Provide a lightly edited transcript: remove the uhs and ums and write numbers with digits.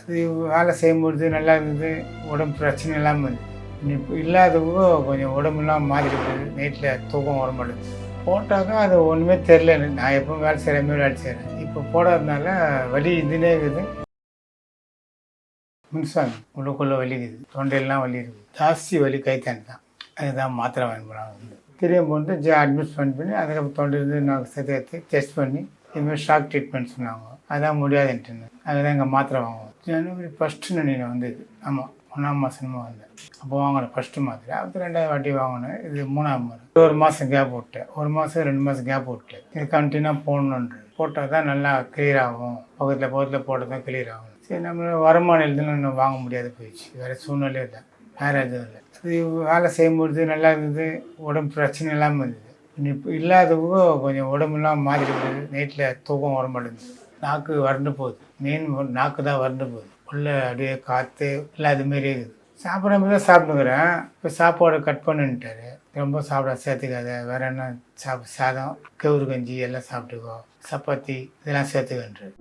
அது வேலை செய்யும்பொழுது நல்லா இருந்தது, உடம்பு பிரச்சனை இல்லாமல் இருந்தது. இப்போ இல்லாதவங்க கொஞ்சம் உடம்புலாம் மாதிரி இருக்குது, நைட்டில் தூக்கம் வர மாட்டேங்குது. போட்டாக்கா அது ஒன்றுமே தெரில எனக்கு. நான் எப்பவும் வேலை செய்கிற மாதிரி வேலை செய்கிறேன். இப்போ போடாதனால வலி இதுனே இருக்குது. மின்சாரம் உள்ளுக்குள்ளே வலிக்குது, தொண்டையெல்லாம் வலி இருக்குது, ஜாஸ்தி வலி கைத்தாண்டி தான். அதுதான் மாத்திரை வாங்கி போனாங்க. திரும்ப வந்து அட்மிட் பண்ணி அதுக்கப்புறம் தொண்டையிலேருந்து நான் சேர்த்து டெஸ்ட் பண்ணி இதுமாதிரி ஷாக் ட்ரீட்மெண்ட் சொன்னாங்க. அதான் முடியாதுன்ட்டு அதுதான் எங்கள் மாத்திரை வாங்குவோம். ஜனவரி 1 நினைவு வந்தது. ஆமாம், 1ஆம் மாதமா வந்தேன். அப்போ வாங்கினேன் ஃபஸ்ட்டு மாத்திரை. அப்புறம் 2வது வாட்டி வாங்கினேன். இது 3ஆம் முறை. 1 மாதம் கேப் விட்டேன், 1 மாதம் 2 மாதம் கேப் விட்டேன். இது கண்டினியூவாக போடணுன்றது. போட்டால் தான் நல்லா கிளியர் ஆகும், பக்கத்தில் போட்டால் தான் கிளியர் ஆகும். சரி, நம்ம வருமானம் எழுதுன்னு இன்னும் வாங்க முடியாது போயிடுச்சு. வேறு சூழ்நிலையே இல்லை, வேறு எதுவும் இல்லை. அது வேலை செய்யும்பொழுது நல்லா இருந்தது, உடம்பு பிரச்சனை இல்லாமல் இருந்தது. இப்போ இல்லாதவங்க கொஞ்சம் உடம்புலாம் மாதிரி இருக்குது, நைட்டில் தூக்கம் வர மாட்டேங்குது, நாக்கு வறண்டு போகுது. மெயின் நாக்கு தான் வறண்டு போகுது, உள்ள அப்படியே காற்று இல்லை அதுமாரி இருக்குது. சாப்பிட்ற மாதிரி தான் சாப்பிட்டுக்கிறேன். இப்போ சாப்பாடு கட் பண்ணிட்டாரு, ரொம்ப சாப்பிட சேர்த்துக்காத, வேறு என்ன சாதம், கவுரு கஞ்சி எல்லாம் சாப்பிட்டுக்கோ, சப்பாத்தி இதெல்லாம் சேர்த்துக்கன்றாரு.